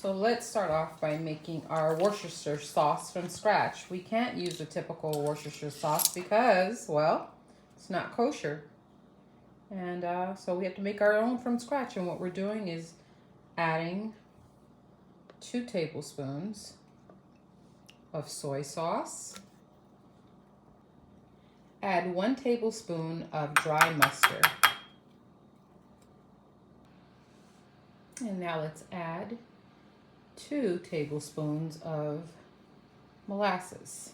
So let's start off by making our Worcestershire sauce from scratch. We can't use the typical Worcestershire sauce because, well, it's not kosher. And so we have to make our own from scratch. And what we're doing is adding 2 tablespoons of soy sauce. Add 1 tablespoon of dry mustard. And now let's add 2 tablespoons of molasses.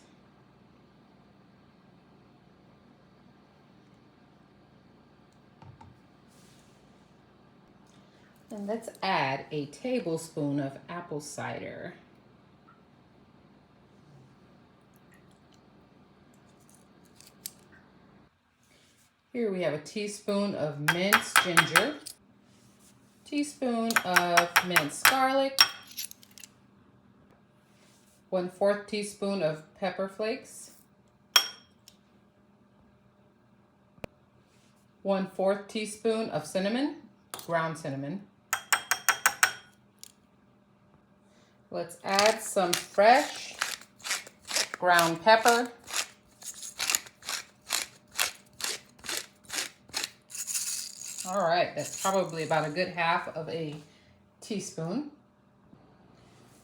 And let's add a tablespoon of apple cider. Here we have a teaspoon of minced ginger, teaspoon of minced garlic, 1/4 teaspoon of pepper flakes, 1/4 teaspoon of cinnamon, ground cinnamon. Let's add some fresh ground pepper. All right, that's probably about a good half of a teaspoon.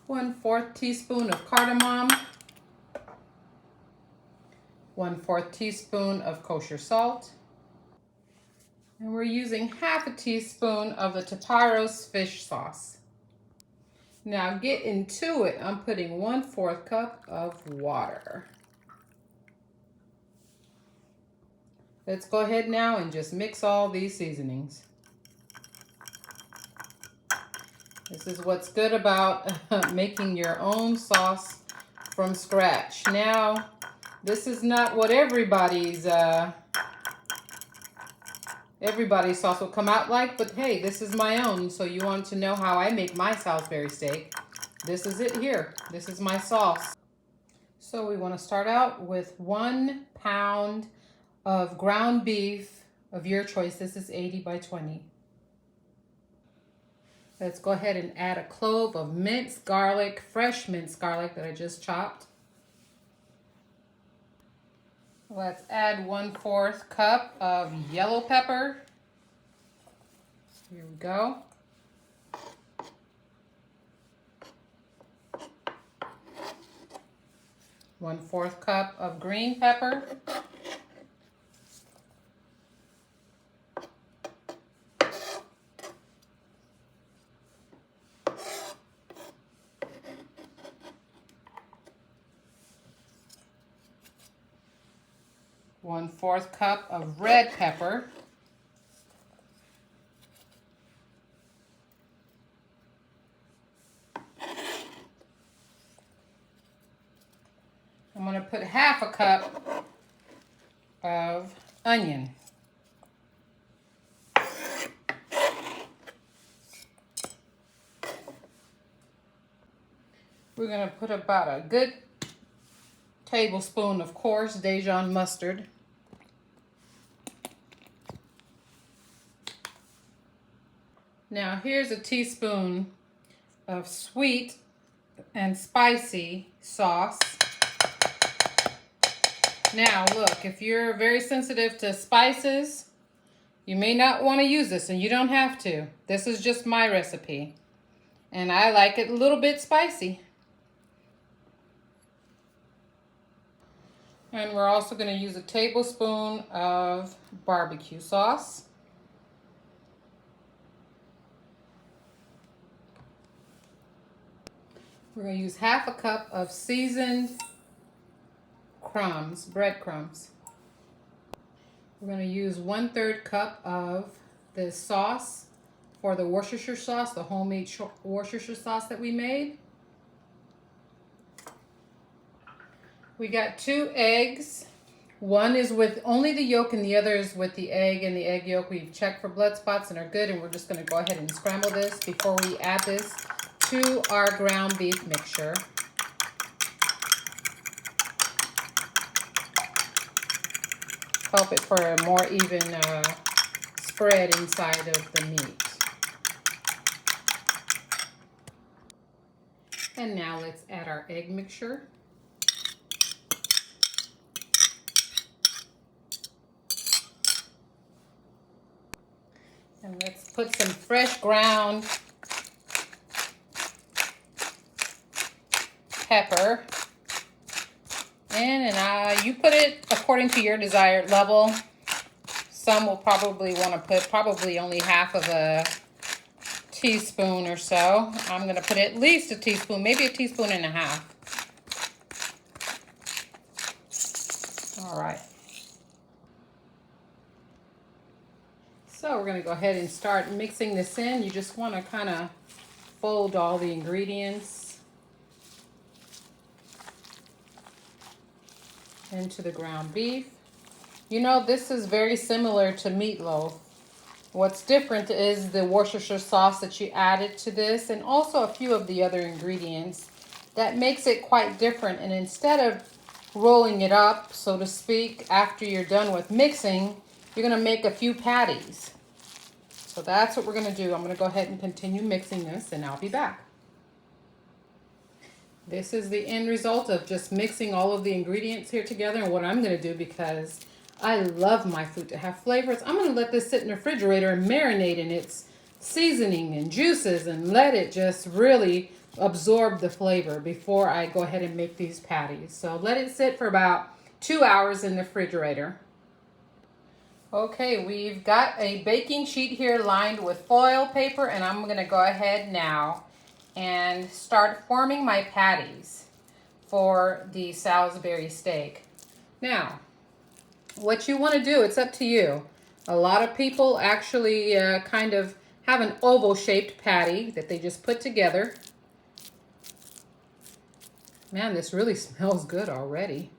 1/4 teaspoon of cardamom, 1/4 teaspoon of kosher salt, and we're using half a teaspoon of the Taparos fish sauce. Now get into it. I'm putting 1/4 cup of water. Let's go ahead now and just mix all these seasonings. This is what's good about making your own sauce from scratch. Now, this is not what everybody's sauce will come out like, but hey, this is my own. So you want to know how I make my Salisbury steak. This is it here. This is my sauce. So we want to start out with 1 pound of ground beef of your choice. This is 80 by 20. Let's go ahead and add a clove of minced garlic, fresh minced garlic that I just chopped. Let's add 1/4 cup of yellow pepper. Here we go. One-4 cup of green pepper. One-4 cup of red pepper. I'm going to put half a cup of onion. We're going to put about a good tablespoon of coarse Dijon mustard. Now here's a teaspoon of sweet and spicy sauce. Now look, if you're very sensitive to spices, you may not want to use this, and you don't have to. This is just my recipe, and I like it a little bit spicy. And we're also going to use a tablespoon of barbecue sauce. We're going to use half a cup of seasoned breadcrumbs. We're going to use 1/3 cup of the sauce for the Worcestershire sauce, the homemade Worcestershire sauce that we made. We got 2 eggs. One is with only the yolk and the other is with the egg and the egg yolk. We've checked for blood spots and are good, and we're just going to go ahead and scramble this before we add this to our ground beef mixture. Help it for a more even spread inside of the meat. And now let's add our egg mixture. And let's put some fresh ground pepper in, and you put it according to your desired level. Some will probably want to put only half of a teaspoon or so. I'm going to put at least a teaspoon, maybe a teaspoon and a half. All right. So we're going to go ahead and start mixing this in. You just want to kind of fold all the ingredients into the ground beef. You know, this is very similar to meatloaf. What's different is the Worcestershire sauce that you added to this, and also a few of the other ingredients that makes it quite different. And instead of rolling it up, so to speak, after you're done with mixing, you're going to make a few patties. So that's what we're going to do. I'm going to go ahead and continue mixing this, and I'll be back. This is the end result of just mixing all of the ingredients here together. And what I'm going to do, because I love my food to have flavors, I'm going to let this sit in the refrigerator and marinate in its seasoning and juices and let it just really absorb the flavor before I go ahead and make these patties. So let it sit for about 2 hours in the refrigerator. Okay, we've got a baking sheet here lined with foil paper, and I'm going to go ahead now and start forming my patties for the Salisbury steak. Now, what you want to do, it's up to you. A lot of people actually kind of have an oval-shaped patty that they just put together. Man, this really smells good already.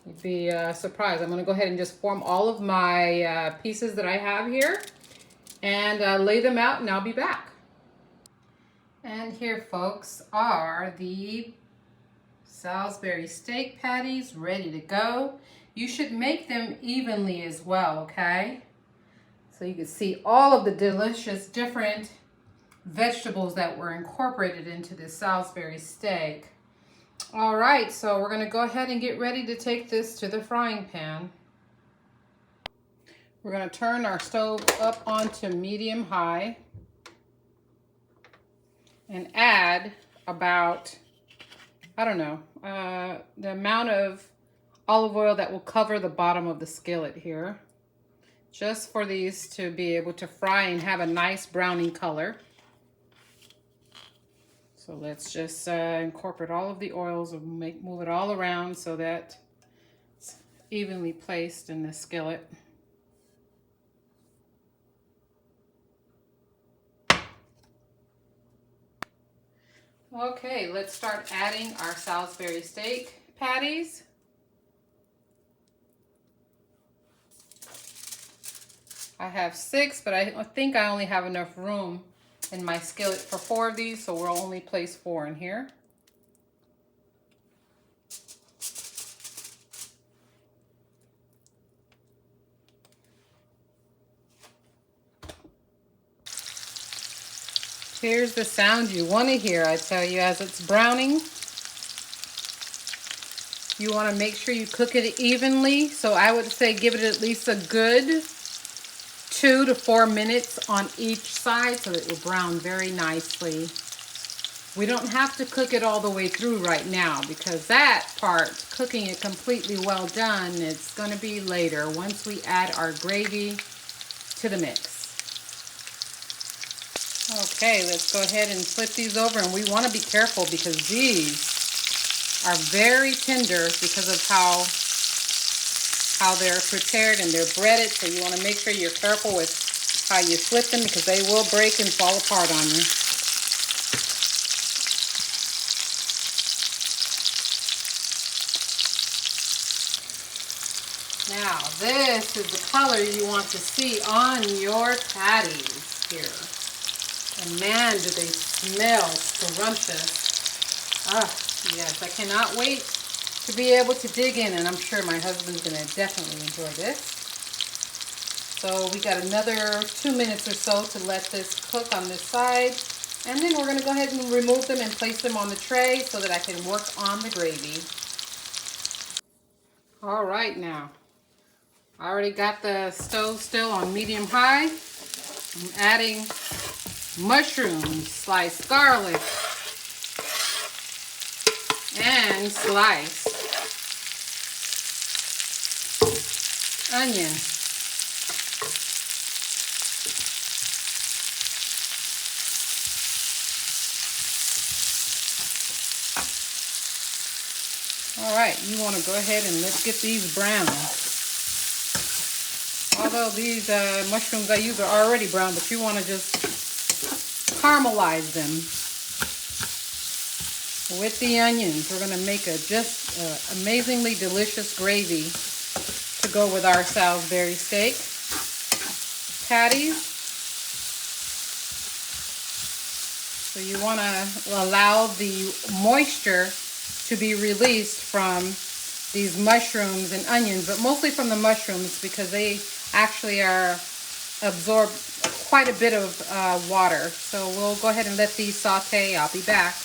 You'd be surprised. I'm going to go ahead and just form all of my pieces that I have here and lay them out, and I'll be back. And here, folks, are the Salisbury steak patties ready to go. You should make them evenly as well, okay? So you can see all of the delicious different vegetables that were incorporated into this Salisbury steak. All right, so we're going to go ahead and get ready to take this to the frying pan. We're going to turn our stove up onto medium-high and add about, I don't know, the amount of olive oil that will cover the bottom of the skillet here, just for these to be able to fry and have a nice browning color. So let's just incorporate all of the oils and move it all around so that it's evenly placed in the skillet. Okay, let's start adding our Salisbury steak patties. I have 6, but I think I only have enough room in my skillet for 4 of these, so we'll only place 4 in here. Here's the sound you want to hear, I tell you, as it's browning. You want to make sure you cook it evenly, so I would say give it at least a good 2 to 4 minutes on each side so that it will brown very nicely. We don't have to cook it all the way through right now, because that part, cooking it completely well done, it's going to be later once we add our gravy to the mix. Okay, let's go ahead and flip these over, and we want to be careful because these are very tender because of how they're prepared and they're breaded, so you want to make sure you're careful with how you flip them because they will break and fall apart on you. Now, this is the color you want to see on your patties here. And man, do they smell scrumptious. Ah, yes, I cannot wait to be able to dig in, and I'm sure my husband's going to definitely enjoy this. So we got another 2 minutes or so to let this cook on this side, And then we're going to go ahead and remove them and place them on the tray so that I can work on the gravy. All right, now I already got the stove still on medium high. I'm adding mushrooms, sliced garlic, and sliced onion. All right, you want to go ahead and let's get these brown. Although these mushrooms I use are already brown, but you want to just caramelize them with the onions. We're going to make a just amazingly delicious gravy to go with our Salisbury steak patties. So you want to allow the moisture to be released from these mushrooms and onions, but mostly from the mushrooms because they actually absorb quite a bit of water. So we'll go ahead and let these saute. I'll be back.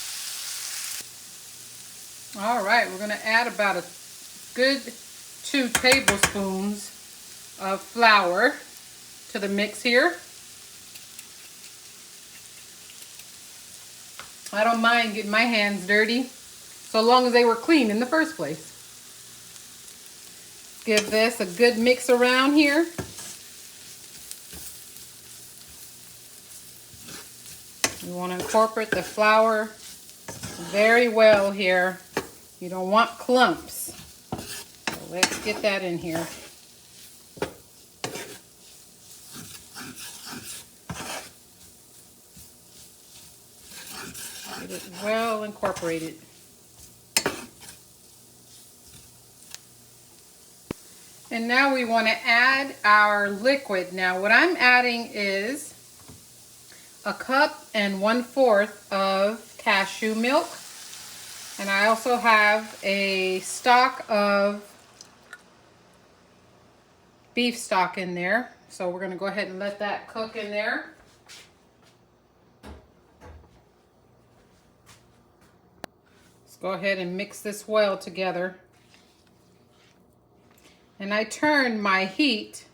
All right, we're going to add about a good 2 tablespoons of flour to the mix here. I don't mind getting my hands dirty, so long as they were clean in the first place. Give this a good mix around here. You want to incorporate the flour very well here. You don't want clumps. So let's get that in here. Get it well incorporated. And now we want to add our liquid. Now what I'm adding is 1 cup and 1/4 of cashew milk. And I also have a stock of beef stock in there. So we're going to go ahead and let that cook in there. Let's go ahead and mix this well together. And I turn my heat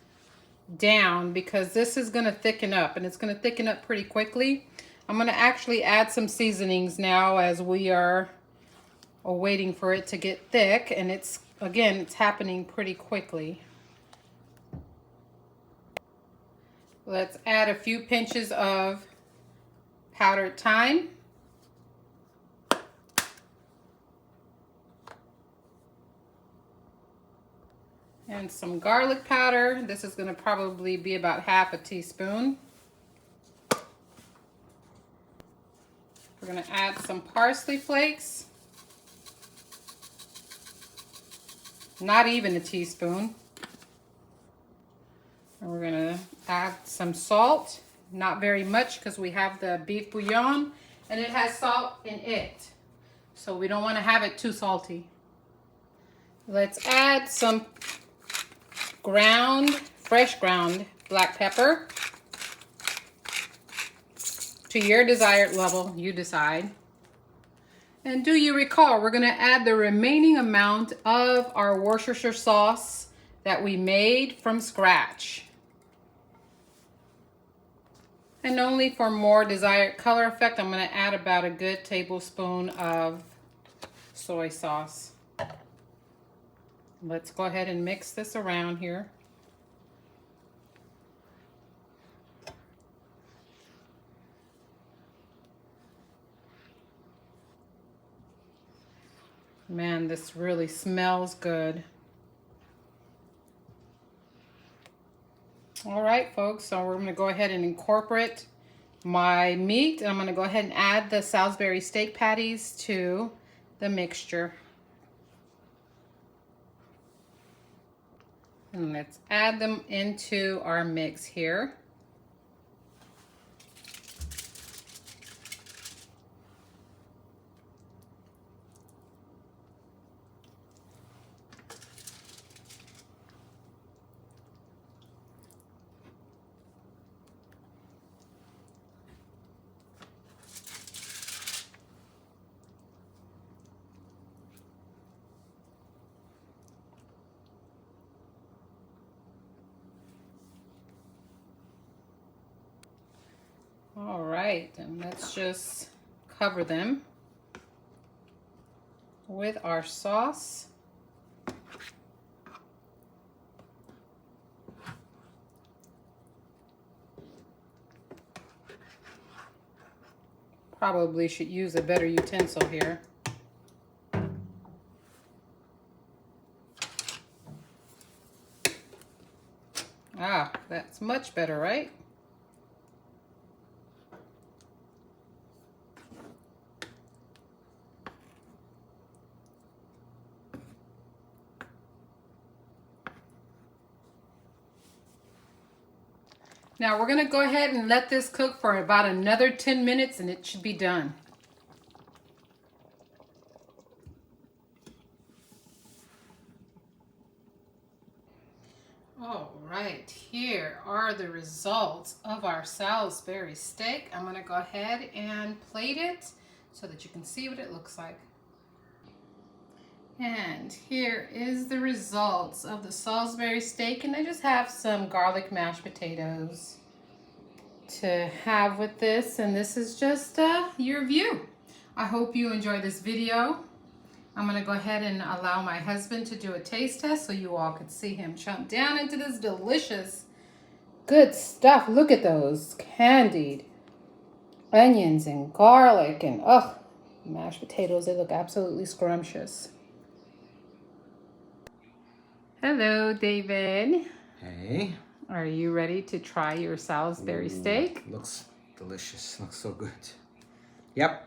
down because this is going to thicken up, and it's going to thicken up pretty quickly. I'm going to actually add some seasonings now as we are waiting for it to get thick, and it's happening pretty quickly. Let's add a few pinches of powdered thyme. And some garlic powder. This is going to probably be about 1/2 teaspoon. We're going to add some parsley flakes. Not even a teaspoon. And we're going to add some salt. Not very much because we have the beef bouillon and it has salt in it. So we don't want to have it too salty. Let's add some fresh ground black pepper to your desired level, you decide. And do you recall, we're going to add the remaining amount of our Worcestershire sauce that we made from scratch. And only for more desired color effect, I'm going to add about a good tablespoon of soy sauce. Let's go ahead and mix this around here. Man, this really smells good. All right, folks, so we're going to go ahead and incorporate my meat, and I'm going to go ahead and add the Salisbury steak patties to the mixture. And let's add them into our mix here. right, and let's just cover them with our sauce. Probably should use a better utensil here. Ah, that's much better, right? Now we're gonna go ahead and let this cook for about another 10 minutes and it should be done. All right, here are the results of our Salisbury steak. I'm gonna go ahead and plate it so that you can see what it looks like. And here is the results of the Salisbury steak, and I just have some garlic mashed potatoes to have with this, and this is just your view. I hope you enjoy this video. I'm gonna go ahead and allow my husband to do a taste test so you all could see him chomp down into this delicious, good stuff. Look at those candied onions and garlic and mashed potatoes. They look absolutely scrumptious. Hello, David. Hey. Are you ready to try your Salisbury steak? Looks delicious. Looks so good. Yep.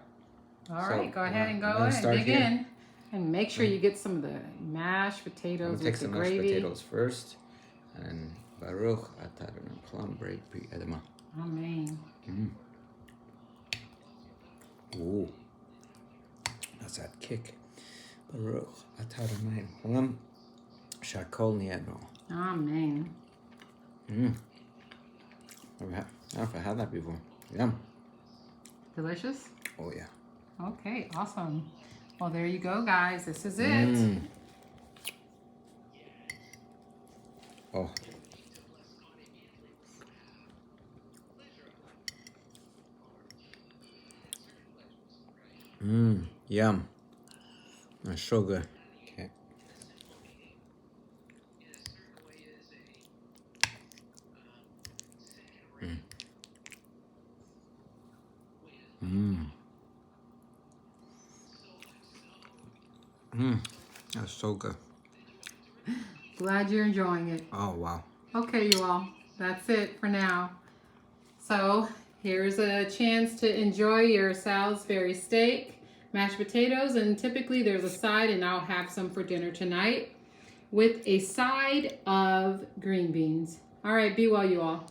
All right, go ahead and dig in. And make sure you get some of the mashed potatoes with the gravy. Take some mashed potatoes first. And Baruch atah Adonai Olam Brei Pri Adama. Amen. Ooh. That's that kick. Baruch atah Adonai Olam Shakol Niadno. Amen. I've had that before. Yum. Delicious? Oh, yeah. Okay, awesome. Well, there you go, guys. This is it. Oh. Yum. That's so good. Okay. That's so good. Glad you're enjoying it. Oh, wow. Okay, you all. That's it for now. So, here's a chance to enjoy your Salisbury steak, mashed potatoes, and typically there's a side, and I'll have some for dinner tonight, with a side of green beans. All right, be well, you all.